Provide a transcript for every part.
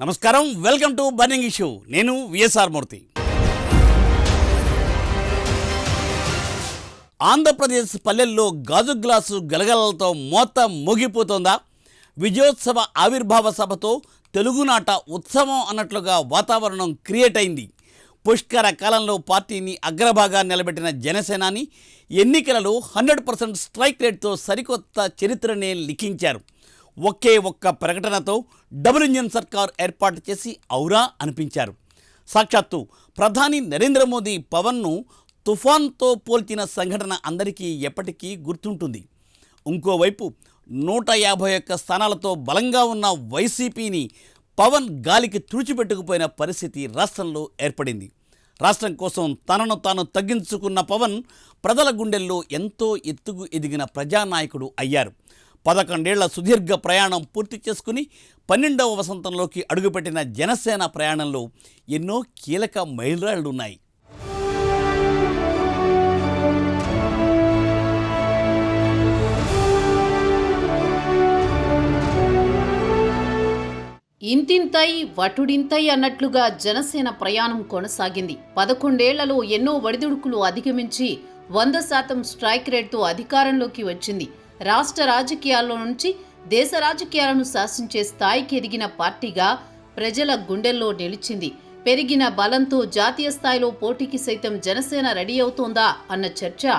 నమస్కారం, welcome to burning issue. నేను VSR మూర్తి. ఆంధ్రప్రదేశ్ పల్లెల్లో గాజు గ్లాసు గలగలలతో మోత మోగిపోతోందా? విజయోత్సవ ఆవిర్భావ సభతో తెలుగునాట ఉత్సవం అన్నట్లుగా వాతావరణం క్రియేట్ అయింది. పుష్కర కాలంలో పార్టీని అగ్రభాగా నిలబెట్టిన జనసేనాని ఎన్నికలలో 100% స్ట్రైక్ రేట్తో సరికొత్త చరిత్రనే లిఖించారు. ఒకే ఒక్క ప్రకటనతో డబుల్ ఇంజిన్ సర్కార్ ఏర్పాటు చేసి ఔరా అనిపించారు. సాక్షాత్తు ప్రధాని నరేంద్ర మోదీ పవన్ను తుఫాన్తో పోల్చిన సంఘటన అందరికీ ఎప్పటికీ గుర్తుంటుంది. ఇంకోవైపు 151 స్థానాలతో బలంగా ఉన్న వైసీపీని పవన్ గాలికి తుడిచిపెట్టుకుపోయిన పరిస్థితి రాష్ట్రంలో ఏర్పడింది. రాష్ట్రం కోసం తనను తాను తగ్గించుకున్న పవన్ ప్రజల గుండెల్లో ఎంతో ఎత్తుకు ఎదిగిన ప్రజానాయకుడు అయ్యారు. 11 ఏళ్ల సుదీర్ఘ ప్రయాణం పూర్తి చేసుకుని 12వ వసంతంలోకి అడుగుపెట్టిన జనసేన ప్రయాణంలో ఎన్నో కీలక మైలురాళ్లున్నాయి. ఇంతింతై వటుడింతై అన్నట్లుగా జనసేన ప్రయాణం కొనసాగింది. 11 ఏళ్లలో ఎన్నో ఒడిదుడుకులు అధిగమించి 100% స్ట్రైక్ రేట్తో అధికారంలోకి వచ్చింది. రాష్ట్ర రాజకీయాల్లో నుంచి దేశ రాజకీయాలను శాసించే స్థాయికి ఎదిగిన పార్టీగా ప్రజల గుండెల్లో నిలిచింది. పెరిగిన బలంతో జాతీయ స్థాయిలో పోటీకి సైతం జనసేన రెడీ అవుతోందా అన్న చర్చ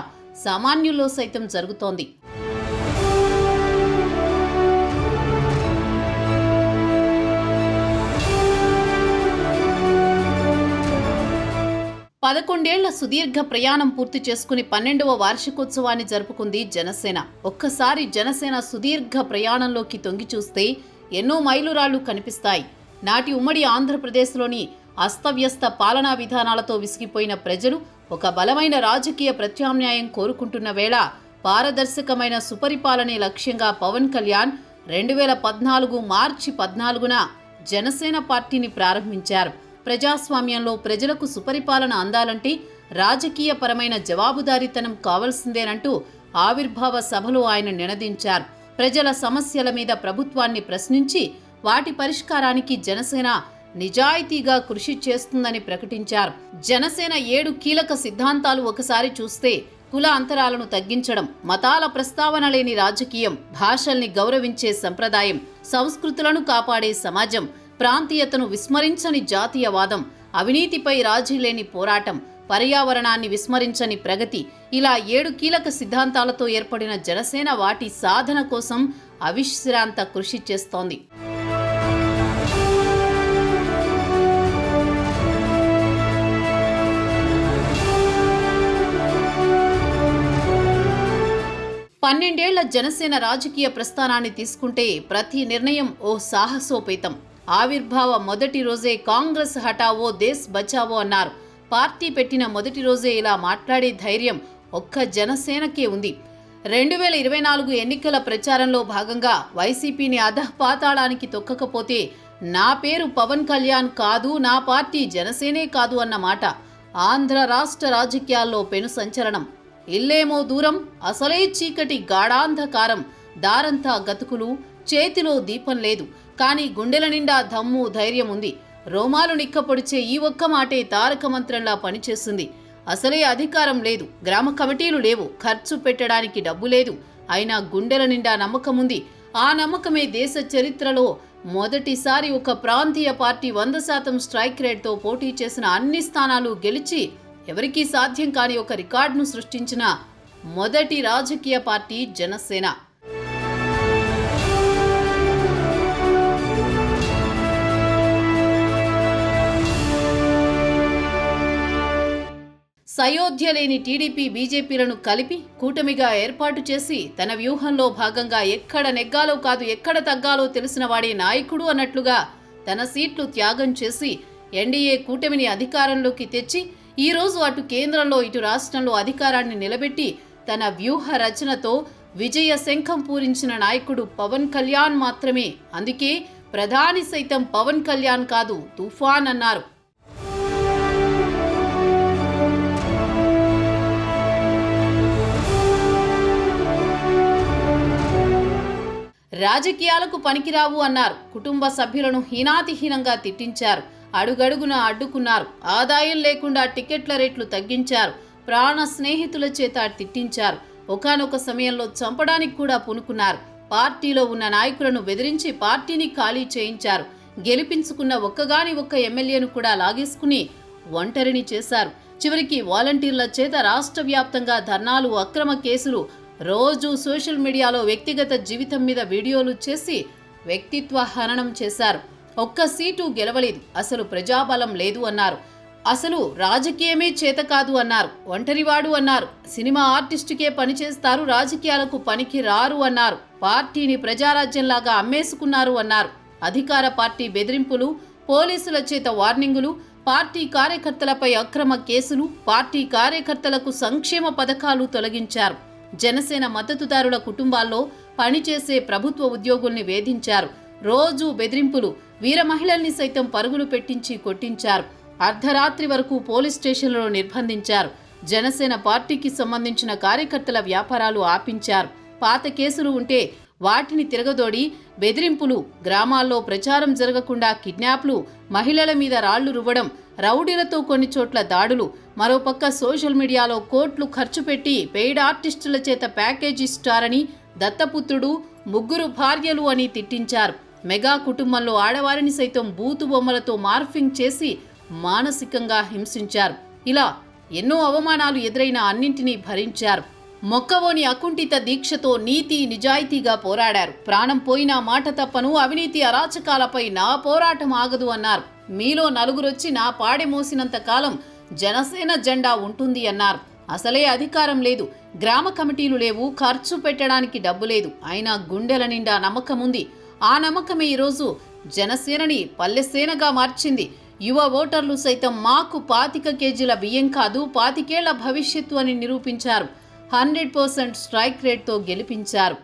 సామాన్యుల్లో సైతం జరుగుతోంది. పదకొండేళ్ల సుదీర్ఘ ప్రయాణం పూర్తి చేసుకుని 12వ వార్షికోత్సవాన్ని జరుపుకుంది జనసేన. ఒక్కసారి జనసేన సుదీర్ఘ ప్రయాణంలోకి తొంగి చూస్తే ఎన్నో మైలురాళ్లు కనిపిస్తాయి. నాటి ఉమ్మడి ఆంధ్రప్రదేశ్లోని అస్తవ్యస్త పాలనా విధానాలతో విసిగిపోయిన ప్రజలు ఒక బలమైన రాజకీయ ప్రత్యామ్నాయం కోరుకుంటున్న వేళ పారదర్శకమైన సుపరిపాలనే లక్ష్యంగా పవన్ కళ్యాణ్ 2014 మార్చి 14న జనసేన పార్టీని ప్రారంభించారు. ప్రజాస్వామ్యంలో ప్రజలకు సుపరిపాలన అందాలంటే రాజకీయ పరమైన జవాబుదారీతనం కావాల్సిందేనంటూ ఆవిర్భావ సభలో ఆయన నినదించారు. ప్రజల సమస్యల మీద ప్రభుత్వాన్ని ప్రశ్నించి వాటి పరిష్కారానికి జనసేన నిజాయితీగా కృషి చేస్తుందని ప్రకటించారు. జనసేన 7 కీలక సిద్ధాంతాలు ఒకసారి చూస్తే కుల అంతరాలను తగ్గించడం, మతాల ప్రస్తావన లేని రాజకీయం, భాషల్ని గౌరవించే సంప్రదాయం, సంస్కృతులను కాపాడే సమాజం, ప్రాంతీయతను విస్మరించని జాతీయవాదం, అవినీతిపై రాజీ లేని పోరాటం, పర్యావరణాన్ని విస్మరించని ప్రగతి, ఇలా 7 కీలక సిద్ధాంతాలతో ఏర్పడిన జనసేన వాటి సాధన కోసం అవిశ్రాంత కృషి చేస్తోంది. పన్నెండేళ్ల జనసేన రాజకీయ ప్రస్థానాన్ని తీసుకుంటే ప్రతి నిర్ణయం ఓ సాహసోపేతం. ఆవిర్భావ మొదటి రోజే కాంగ్రెస్ హటావో దేశ్ బచావో అన్నారు. పార్టీ పెట్టిన మొదటి రోజే ఇలా మాట్లాడే ధైర్యం ఒక్క జనసేనకే ఉంది. 2024 ఎన్నికల ప్రచారంలో భాగంగా వైసీపీని అధఃపాతాళానికి తొక్కకపోతే నా పేరు పవన్ కళ్యాణ్ కాదు, నా పార్టీ జనసేనే కాదు అన్న మాట ఆంధ్ర రాష్ట్ర రాజకీయాల్లో పెను సంచలనం. ఇల్లేమో దూరం, అసలే చీకటి గాఢాంధకారం, దారంతా గతుకులు, చేతిలో దీపం లేదు, కానీ గుండెల నిండా దమ్ము ధైర్యం ఉంది. రోమాలు నిక్కపొడిచే ఈ ఒక్క మాటే తారక మంత్రంలా పనిచేస్తుంది. అసలే అధికారం లేదు, గ్రామ కమిటీలు లేవు, ఖర్చు పెట్టడానికి డబ్బు లేదు, అయినా గుండెల నిండా నమ్మకం ఉంది. ఆ నమ్మకమే దేశ చరిత్రలో మొదటిసారి ఒక ప్రాంతీయ పార్టీ 100% స్ట్రైక్ రేట్తో పోటీ చేసిన అన్ని స్థానాలు గెలిచి ఎవరికీ సాధ్యం కాని ఒక రికార్డును సృష్టించిన మొదటి రాజకీయ పార్టీ జనసేన. సయోధ్య లేని టీడీపీ బీజేపీలను కలిపి కూటమిగా ఏర్పాటు చేసి తన వ్యూహంలో భాగంగా ఎక్కడ నెగ్గాలో కాదు ఎక్కడ తగ్గాలో తెలిసిన వాడే నాయకుడు అన్నట్లుగా తన సీట్లు త్యాగం చేసి ఎన్డీఏ కూటమిని అధికారంలోకి తెచ్చి ఈరోజు అటు కేంద్రంలో ఇటు రాష్ట్రంలో అధికారాన్ని నిలబెట్టి తన వ్యూహ రచనతో విజయ శంఖం పూరించిన నాయకుడు పవన్ కళ్యాణ్ మాత్రమే. అందుకే ప్రధాని సైతం పవన్ కళ్యాణ్ కాదు తుఫాన్ అన్నారు. 2019 రాజకీయాలకు పనికిరావు అన్నారు. కుటుంబ సభ్యులను హీనాతిహీనంగా తిట్టించారు. అడుగడుగున అడ్డుకున్నారు. ఆదాయం లేకుండా టికెట్ల రేట్లు తగ్గించారు. ప్రాణ స్నేహితుల చేత తిట్టించారు. ఒకానొక సమయంలో చంపడానికి కూడా పూనుకున్నారు. పార్టీలో ఉన్న నాయకులను బెదిరించి పార్టీని ఖాళీ చేయించారు. గెలిపించుకున్న ఒక్క ఎమ్మెల్యేను కూడా లాగేసుకుని ఒంటరిని చేశారు. చివరికి వాలంటీర్ల చేత రాష్ట్ర వ్యాప్తంగా ధర్నాలు, అక్రమ కేసులు, రోజు సోషల్ మీడియాలో వ్యక్తిగత జీవితం మీద వీడియోలు చేసి వ్యక్తిత్వ హననం చేశారు. ఒక్క సీటు గెలవలేదు. అసలు ప్రజాబలం లేదు అన్నారు. అసలు రాజకీయమే చేత కాదు అన్నారు. ఒంటరివాడు అన్నారు. సినిమా ఆర్టిస్టుకే పనిచేస్తారు, రాజకీయాలకు పనికి రారు అన్నారు. పార్టీని ప్రజారాజ్యంలాగా అమ్మేసుకున్నారు అన్నారు. అధికార పార్టీ బెదిరింపులు, పోలీసుల చేత వార్నింగులు, పార్టీ కార్యకర్తలపై అక్రమ కేసులు, పార్టీ కార్యకర్తలకు సంక్షేమ పథకాలు తొలగించారు. జనసేన మద్దతుదారుల కుటుంబాల్లో పనిచేసే ప్రభుత్వ ఉద్యోగుల్ని వేధించారు. రోజు బెదిరింపులు, వీర మహిళల్ని సైతం పరుగులు పెట్టించి కొట్టించారు. అర్ధరాత్రి వరకు పోలీస్ స్టేషన్లలో నిర్బంధించారు. జనసేన పార్టీకి సంబంధించిన కార్యకర్తల వ్యాపారాలు ఆపించారు. పాత కేసులు ఉంటే వాటిని తిరగదోడి బెదిరింపులు, గ్రామాల్లో ప్రచారం జరగకుండా కిడ్నాప్లు, మహిళల మీద రాళ్లు రువ్వడం, రౌడీలతో కొన్ని చోట్ల దాడులు, మరోపక్క సోషల్ మీడియాలో కోట్లు ఖర్చు పెట్టి పెయిడ్ ఆర్టిస్టుల చేత ప్యాకేజీ స్టార్ అని, దత్తపుత్రుడు, 3 భార్యలు అని తిట్టించారు. మెగా కుటుంబంలో ఆడవారిని సైతం బూతు బొమ్మలతో మార్ఫింగ్ చేసి మానసికంగా హింసించారు. ఇలా ఎన్నో అవమానాలు ఎదురైన అన్నింటినీ భరించారు. మొక్కవోని అకుంఠిత దీక్షతో నీతి నిజాయితీగా పోరాడారు. ప్రాణం పోయినా మాట తప్పను, అవినీతి అరాచకాలపై నా పోరాటం ఆగదు అన్నారు. మీలో నలుగురొచ్చి నా పాడె మోసినంత కాలం జనసేన జెండా ఉంటుంది అన్నారు. అసలే అధికారం లేదు, గ్రామ కమిటీలు లేవు, ఖర్చు పెట్టడానికి డబ్బు లేదు. అయినా గుండెల నిండా నమ్మకం ఉంది. ఆ నమ్మకమే ఈరోజు జనసేనని పల్లెసేనగా మార్చింది. యువ ఓటర్లు సైతం మాకు 25 కేజీల బియ్యం కాదు, 25 ఏళ్ల భవిష్యత్తు అని నిరూపించారు. 100% స్ట్రైక్ రేట్తో గెలిపించారు.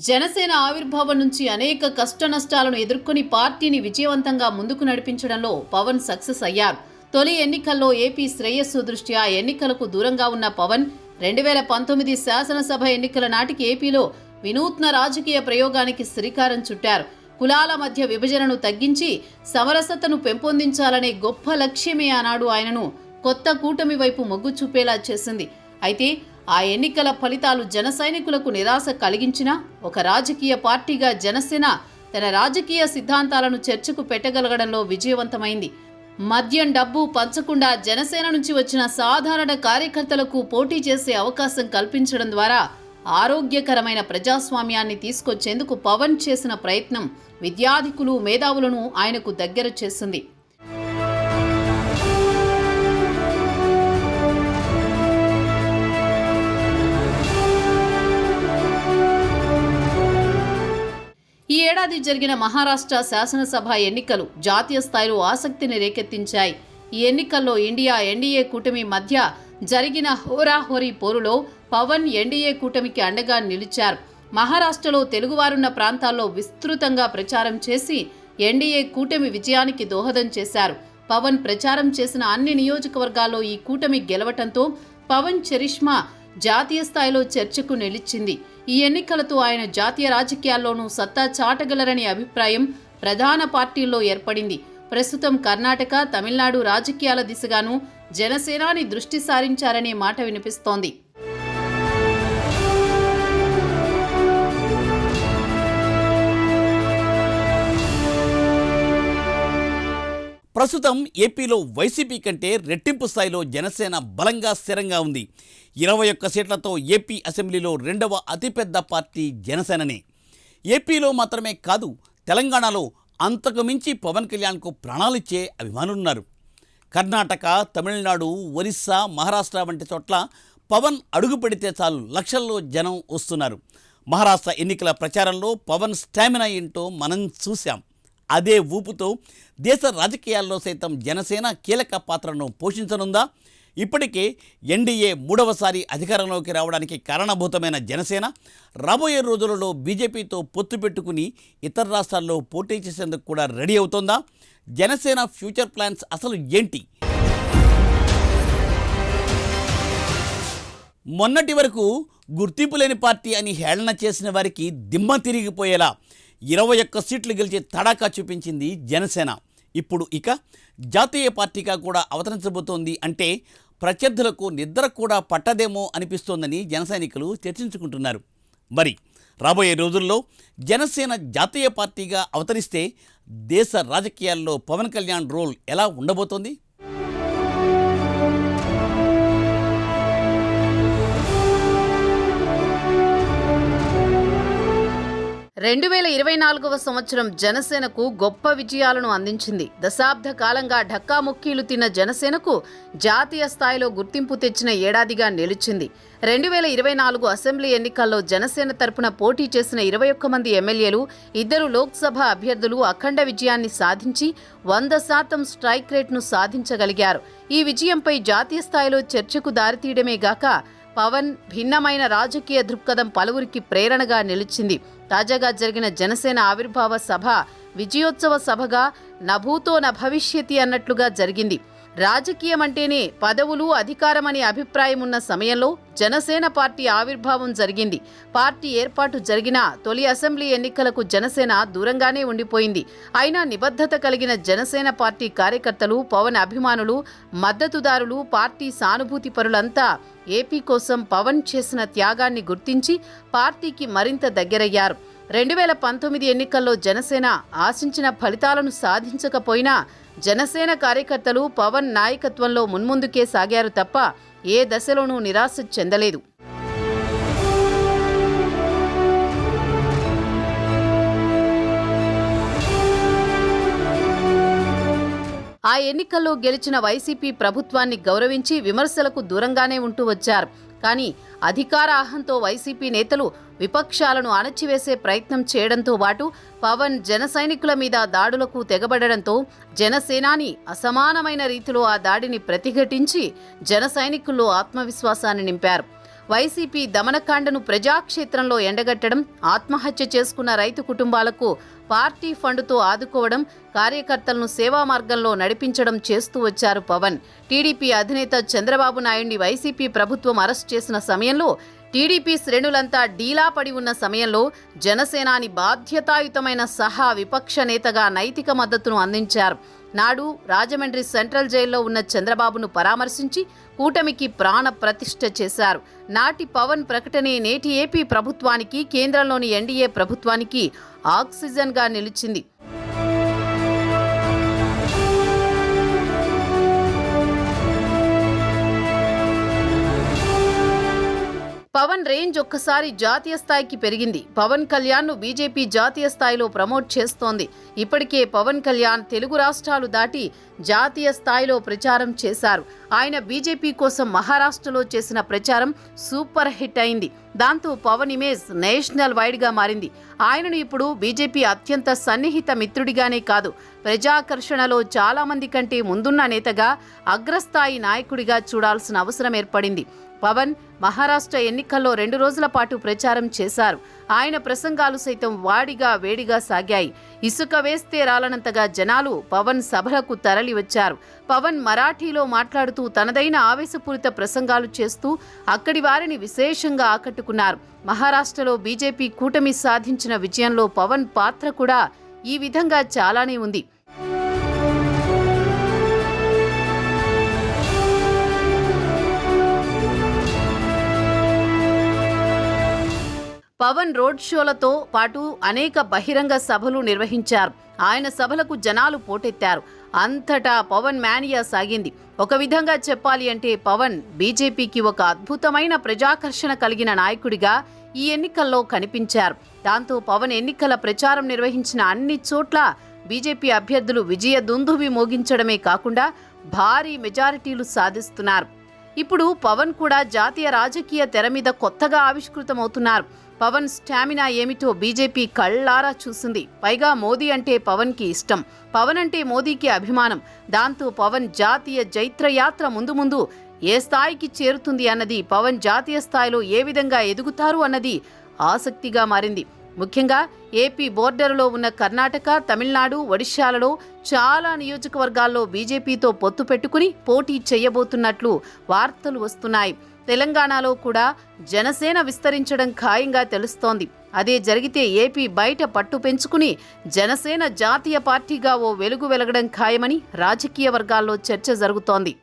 జనసేన ఆవిర్భావం నుంచి అనేక కష్టనష్టాలను ఎదుర్కొని పార్టీని విజయవంతంగా ముందుకు నడిపించడంలో పవన్ సక్సెస్ అయ్యారు. తొలి ఎన్నికల్లో ఏపీ శ్రేయస్సు దృష్ట్యా ఎన్నికలకు దూరంగా ఉన్న పవన్ 2019 శాసనసభ ఎన్నికల నాటికి ఏపీలో వినూత్న రాజకీయ ప్రయోగానికి శ్రీకారం చుట్టారు. కులాల మధ్య విభజనను తగ్గించి సమరసతను పెంపొందించాలనే గొప్ప లక్ష్యమే ఆనాడు ఆయనను కొత్త కూటమి వైపు మొగ్గు చూపేలా చేసింది. అయితే ఆ ఎన్నికల ఫలితాలు జన సైనికులకు నిరాశ కలిగించినా ఒక రాజకీయ పార్టీగా జనసేన తన రాజకీయ సిద్ధాంతాలను చర్చకు పెట్టగలగడంలో విజయవంతమైంది. మద్యం, డబ్బు పంచకుండా జనసేన నుంచి వచ్చిన సాధారణ కార్యకర్తలకు పోటీ చేసే అవకాశం కల్పించడం ద్వారా ఆరోగ్యకరమైన ప్రజాస్వామ్యాన్ని తీసుకొచ్చేందుకు పవన్ చేసిన ప్రయత్నం విద్యాధికులు, మేధావులను ఆయనకు దగ్గర చేసింది. ఈ ఏడాది జరిగిన మహారాష్ట్ర శాసనసభ ఎన్నికలు జాతీయ స్థాయిలో ఆసక్తిని రేకెత్తించాయి. ఈ ఎన్నికల్లో ఇండియా ఎన్డీఏ కూటమి మధ్య జరిగిన హోరాహోరీ పోరులో పవన్ ఎన్డీఏ కూటమికి అండగా నిలిచారు. మహారాష్ట్రలో తెలుగువారున్న ప్రాంతాల్లో విస్తృతంగా ప్రచారం చేసి ఎన్డీఏ కూటమి విజయానికి దోహదం చేశారు. పవన్ ప్రచారం చేసిన అన్ని నియోజకవర్గాల్లో ఈ కూటమి గెలవటంతో పవన్ చరిష్మా జాతీయ స్థాయిలో చర్చకు నిలిచింది. ఈ ఎన్నికలతో ఆయన జాతీయ రాజకీయాల్లోనూ సత్తా చాటగలరనే అభిప్రాయం ప్రధాన పార్టీల్లో ఏర్పడింది. ప్రస్తుతం కర్ణాటక, తమిళనాడు రాజకీయాల దిశగాను జనసేనాని దృష్టి సారించారనే మాట వినిపిస్తోంది. ప్రస్తుతం ఏపీలో వైసీపీ కంటే రెట్టింపు స్థాయిలో జనసేన బలంగా స్థిరంగా ఉంది. 21 సీట్లతో ఏపీ అసెంబ్లీలో 2వ అతిపెద్ద పార్టీ జనసేననే. ఏపీలో మాత్రమే కాదు, తెలంగాణలో అంతకు మించి పవన్ కళ్యాణ్కు ప్రాణాలిచ్చే అభిమానులున్నారు. కర్ణాటక, తమిళనాడు, ఒరిస్సా, మహారాష్ట్ర వంటి చోట్ల పవన్ అడుగు పెడితే చాలు లక్షల్లో జనం వస్తున్నారు. మహారాష్ట్ర ఎన్నికల ప్రచారంలో పవన్ స్టామినా ఏంటో మనం చూశాం. అదే ఊపుతో దేశ రాజకీయాల్లో సైతం జనసేన కీలక పాత్రను పోషించనుందా? ఇప్పటికే ఎన్డీఏ మూడవసారి అధికారంలోకి రావడానికి కారణభూతమైన జనసేన రాబోయే రోజులలో బీజేపీతో పొత్తు పెట్టుకుని ఇతర రాష్ట్రాల్లో పోటీ చేసేందుకు కూడా రెడీ అవుతోందా? జనసేన ఫ్యూచర్ ప్లాన్స్ అసలు ఏంటి? మొన్నటి వరకు గుర్తింపు లేని పార్టీ అని హేళన చేసిన వారికి దిమ్మ తిరిగిపోయేలా 21 సీట్లు గెలిచి తడాకా చూపించింది జనసేన. ఇప్పుడు ఇక జాతీయ పార్టీగా కూడా అవతరించబోతోంది అంటే ప్రత్యర్థులకు నిద్ర కూడా పట్టదేమో అనిపిస్తోందని జనసైనికులు చర్చించుకుంటున్నారు. మరి రాబోయే రోజుల్లో జనసేన జాతీయ పార్టీగా అవతరిస్తే దేశ రాజకీయాల్లో పవన్ కళ్యాణ్ రోల్ ఎలా ఉండబోతోంది? 2024వ సంవత్సరం జనసేనకు గొప్ప విజయాలను అందించింది. దశాబ్ద కాలంగా ఢక్కాముక్కీలు తిన్న జనసేనకు జాతీయ స్థాయిలో గుర్తింపు తెచ్చిన ఏడాదిగా నిలిచింది. 2024 అసెంబ్లీ ఎన్నికల్లో జనసేన తరపున పోటీ చేసిన 21 మంది ఎమ్మెల్యేలు, 2 లోక్సభ అభ్యర్థులు అఖండ విజయాన్ని సాధించి 100% స్ట్రైక్ రేట్ను సాధించగలిగారు. ఈ విజయంపై జాతీయ స్థాయిలో చర్చకు దారితీయడమే గాక పవన్ భిన్నమైన రాజకీయ దృక్పథం పలువురికి ప్రేరణగా నిలిచింది. తాజాగా జరిగిన జనసేన ఆవిర్భావ సభ విజయోత్సవ సభగా నభూతో నభవిష్యతి అన్నట్లుగా జరిగింది. రాజకీయం అంటేనే పదవులు, అధికారం అనే అభిప్రాయం ఉన్న సమయంలో జనసేన పార్టీ ఆవిర్భావం జరిగింది. పార్టీ ఏర్పాటు జరిగిన తొలి అసెంబ్లీ ఎన్నికలకు జనసేన దూరంగానే ఉండిపోయింది. అయినా నిబద్ధత కలిగిన జనసేన పార్టీ కార్యకర్తలు, పవన్ అభిమానులు, మద్దతుదారులు, పార్టీ సానుభూతి పరులంతా ఏపీ కోసం పవన్ చేసిన త్యాగాన్ని గుర్తించి పార్టీకి మరింత దగ్గరయ్యారు. 2019 ఎన్నికల్లో జనసేన ఆశించిన ఫలితాలను సాధించకపోయినా జనసేన కార్యకర్తలు పవన్ నాయకత్వంలో మున్ముందుకే సాగారు తప్ప ఏ దశలోనూ నిరాశ చెందలేదు. ఆ ఎన్నికల్లో గెలిచిన వైసీపీ ప్రభుత్వాన్ని గౌరవించి విమర్శలకు దూరంగానే ఉంటూ వచ్చారు. కానీ అధికార ఆహంతో వైసీపీ నేతలు విపక్షాలను అణచివేసే ప్రయత్నం చేయడంతో పాటు పవన్ జన సైనికుల మీద దాడులకు తెగబడడంతో జనసేనాని అసమానమైన రీతిలో ఆ దాడిని ప్రతిఘటించి జన సైనికుల్లో ఆత్మవిశ్వాసాన్ని నింపారు. వైసీపీ దమనకాండను ప్రజాక్షేత్రంలో ఎండగట్టడం, ఆత్మహత్య చేసుకున్న రైతు కుటుంబాలకు పార్టీ ఫండుతో ఆదుకోవడం, కార్యకర్తలను సేవా మార్గంలో నడిపించడం చేస్తూ వచ్చారు పవన్. టీడీపీ అధినేత చంద్రబాబు నాయుడిని వైసీపీ ప్రభుత్వం అరెస్ట్ చేసిన సమయంలో టీడీపీ శ్రేణులంతా డీలా పడి ఉన్న సమయంలో జనసేనాని బాధ్యతాయుతమైన సహా విపక్ష నేతగా నైతిక మద్దతును అందించారు. నాడు రాజమండ్రి సెంట్రల్ జైల్లో ఉన్న చంద్రబాబును పరామర్శించి కూటమికి ప్రాణ ప్రతిష్ఠ చేశారు. నాటి పవన్ ప్రకటనే నేటి ఏపీ ప్రభుత్వానికి, కేంద్రంలోని ఎన్డీఏ ప్రభుత్వానికి ఆక్సిజన్గా నిలిచింది. పవన్ రేంజ్ ఒక్కసారి జాతీయ స్థాయికి పెరిగింది. పవన్ కళ్యాణ్ను బీజేపీ జాతీయ స్థాయిలో ప్రమోట్ చేస్తోంది. ఇప్పటికే పవన్ కళ్యాణ్ తెలుగు రాష్ట్రాలు దాటి జాతీయ స్థాయిలో ప్రచారం చేశారు. ఆయన బీజేపీ కోసం మహారాష్ట్రలో చేసిన ప్రచారం సూపర్ హిట్ అయింది. దాంతో పవన్ ఇమేజ్ నేషనల్ వైడ్గా మారింది. ఆయనను ఇప్పుడు బీజేపీ అత్యంత సన్నిహిత మిత్రుడిగానే కాదు, ప్రజాకర్షణలో చాలా మంది కంటే ముందున్న నేతగా, అగ్రస్థాయి నాయకుడిగా చూడాల్సిన అవసరం ఏర్పడింది. పవన్ మహారాష్ట్ర ఎన్నికల్లో 2 రోజుల పాటు ప్రచారం చేశారు. ఆయన ప్రసంగాలు సైతం వాడిగా వేడిగా సాగాయి. ఇసుక వేస్తే రాలనంతగా జనాలు పవన్ సభలకు తరలి వచ్చారు. పవన్ మరాఠీలో మాట్లాడుతూ తనదైన ఆవేశపూరిత ప్రసంగాలు చేస్తూ అక్కడి వారిని విశేషంగా ఆకట్టుకున్నారు. మహారాష్ట్రలో బీజేపీ కూటమి సాధించిన విజయంలో పవన్ పాత్ర కూడా ఈ విధంగా చాలానే ఉంది. పవన్ రోడ్ షోలతో పాటు అనేక బహిరంగ సభలు నిర్వహించారు. ఆయన సభలకు జనాలు పోటెత్తారు. అంతటా పవన్ మేనియా సాగింది. ఒక విధంగా చెప్పాలి అంటే పవన్ బీజేపీకి ఒక అద్భుతమైన ప్రజాకర్షణ కలిగిన నాయకుడిగా ఈ ఎన్నికల్లో కనిపించారు. దాంతో పవన్ ఎన్నికల ప్రచారం నిర్వహించిన అన్ని చోట్ల బీజేపీ అభ్యర్థులు విజయ దుందుభి మోగించడమే కాకుండా భారీ మెజారిటీలు సాధిస్తున్నారు. ఇప్పుడు పవన్ కూడా జాతీయ రాజకీయ తెర మీద కొత్తగా ఆవిష్కృతమవుతున్నారు. పవన్ స్టామినా ఏమిటో బీజేపీ కళ్ళారా చూసింది. పైగా మోదీ అంటే పవన్కి ఇష్టం, పవన్ అంటే మోదీకి అభిమానం. దాంతో పవన్ జాతీయ జైత్రయాత్ర ముందు ఏ స్థాయికి చేరుతుంది అన్నది, పవన్ జాతీయ స్థాయిలో ఏ విధంగా ఎదుగుతారు అన్నది ఆసక్తిగా మారింది. ముఖ్యంగా ఏపీ బోర్డర్లో ఉన్న కర్ణాటక, తమిళనాడు, ఒడిశాలలో చాలా నియోజకవర్గాల్లో బీజేపీతో పొత్తు పెట్టుకుని పోటీ చేయబోతున్నట్లు వార్తలు వస్తున్నాయి. తెలంగాణలో కూడా జనసేన విస్తరించడం ఖాయంగా తెలుస్తోంది. అదే జరిగితే ఏపీ బయట పట్టు పెంచుకుని జనసేన జాతీయ పార్టీగా ఓ వెలుగు వెలగడం ఖాయమని రాజకీయ వర్గాల్లో చర్చ జరుగుతోంది.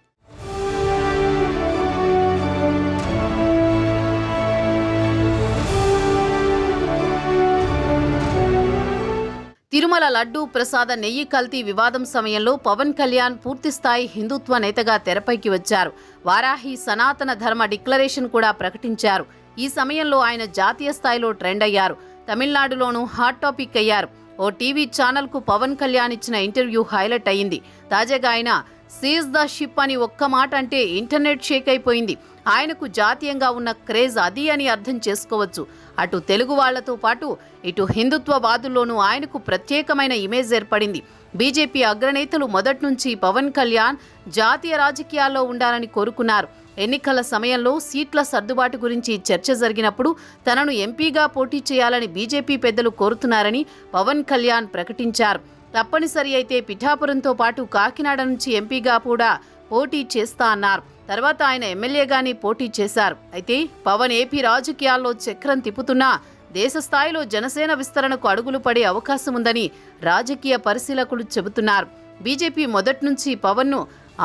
తిరుమల లడ్డూ ప్రసాద నెయ్యి కల్తీ వివాదం సమయంలో పవన్ కళ్యాణ్ పూర్తిస్థాయి హిందుత్వ నేతగా తెరపైకి వచ్చారు. వారాహి సనాతన ధర్మ డిక్లరేషన్ కూడా ప్రకటించారు. ఈ సమయంలో ఆయన జాతీయ స్థాయిలో ట్రెండ్ అయ్యారు. తమిళనాడులోనూ హాట్ టాపిక్ అయ్యారు. ఓ టీవీ ఛానల్కు పవన్ కళ్యాణ్ ఇచ్చిన ఇంటర్వ్యూ హైలైట్ అయింది. తాజాగా ఆయన సీజ్ ద షిప్ అని ఒక్క మాట అంటే ఇంటర్నెట్ షేక్ అయిపోయింది. ఆయనకు జాతీయంగా ఉన్న క్రేజ్ అది అని అర్థం చేసుకోవచ్చు. అటు తెలుగు వాళ్లతో పాటు ఇటు హిందుత్వవాదుల్లోనూ ఆయనకు ప్రత్యేకమైన ఇమేజ్ ఏర్పడింది. బీజేపీ అగ్రనేతలు మొదట్నుంచి పవన్ కళ్యాణ్ జాతీయ రాజకీయాల్లో ఉండాలని కోరుకున్నారు. ఎన్నికల సమయంలో సీట్ల సర్దుబాటు గురించి చర్చ జరిగినప్పుడు తనను ఎంపీగా పోటీ చేయాలని బీజేపీ పెద్దలు కోరుతున్నారని పవన్ కళ్యాణ్ ప్రకటించారు. తప్పనిసరి అయితే పిఠాపురంతో పాటు కాకినాడ నుంచి ఎంపీగా కూడా పోటీ చేస్తా అన్నారు. తర్వాత ఆయన ఎమ్మెల్యేగానే పోటీ చేశారు. అయితే పవన్ ఏపీ రాజకీయాల్లో చక్రం తిప్పుతున్నా దేశ స్థాయిలో జనసేన విస్తరణకు అడుగులు పడే అవకాశం ఉందని రాజకీయ పరిశీలకులు చెబుతున్నారు. బీజేపీ మొదట్నుంచి పవన్ను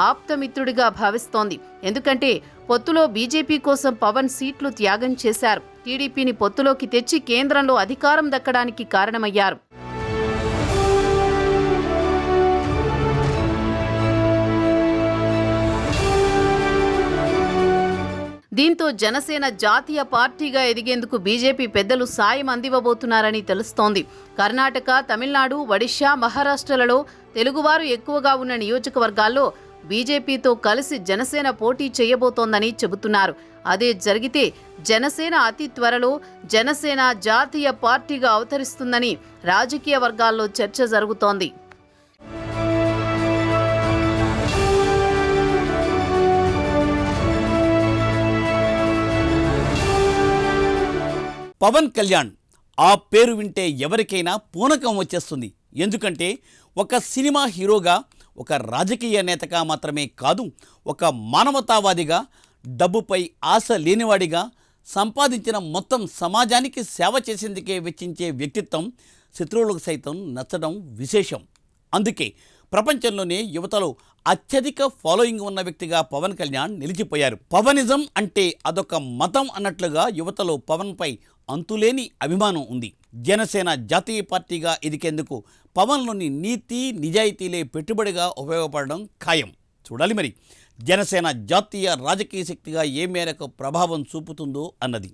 ఆప్తమిత్రుడిగా భావిస్తోంది. ఎందుకంటే పొత్తులో బీజేపీ కోసం పవన్ సీట్లు త్యాగం చేశారు. టీడీపీని పొత్తులోకి తెచ్చి కేంద్రంలో అధికారం దక్కడానికి కారణమయ్యారు. దీంతో జనసేన జాతీయ పార్టీగా ఎదిగేందుకు బీజేపీ పెద్దలు సాయం అందివ్వబోతున్నారని తెలుస్తోంది. కర్ణాటక, తమిళనాడు, ఒడిశా, మహారాష్ట్రలలో తెలుగువారు ఎక్కువగా ఉన్న నియోజకవర్గాల్లో బీజేపీతో కలిసి జనసేన పోటీ చేయబోతోందని చెబుతున్నారు. అదే జరిగితే జనసేన అతి త్వరలో జనసేన జాతీయ పార్టీగా అవతరిస్తుందని రాజకీయ వర్గాల్లో చర్చ జరుగుతోంది. పవన్ కళ్యాణ్ ఆ పేరు వింటే ఎవరికైనా పూనకం వచ్చేస్తుంది. ఎందుకంటే ఒక సినిమా హీరోగా, ఒక రాజకీయ నేతగా మాత్రమే కాదు, ఒక మానవతావాదిగా, డబ్బుపై ఆశ లేనివాడిగా, సంపాదించిన మొత్తం సమాజానికి సేవ చేసేందుకే వెచ్చించే వ్యక్తిత్వం శత్రువులకు సైతం నచ్చడం విశేషం. అందుకే ప్రపంచంలోనే యువతలో అత్యధిక ఫాలోయింగ్ ఉన్న వ్యక్తిగా పవన్ కళ్యాణ్ నిలిచిపోయారు. పవనిజం అంటే అదొక మతం అన్నట్లుగా యువతలో పవన్పై అంతులేని అభిమానం ఉంది. జనసేన జాతీయ పార్టీగా ఎదిగేందుకు పవన్లోని నీతి నిజాయితీలే పెట్టుబడిగా ఉపయోగపడడం ఖాయం. చూడాలి మరి జనసేన జాతీయ రాజకీయ శక్తిగా ఏ మేరకు ప్రభావం చూపుతుందో అన్నది.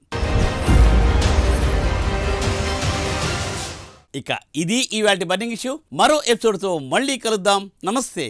ఇక ఇది ఇవాల్టి బర్నింగ్ ఇష్యూ. మరో ఎపిసోడ్తో మళ్ళీ కలుద్దాం. నమస్తే.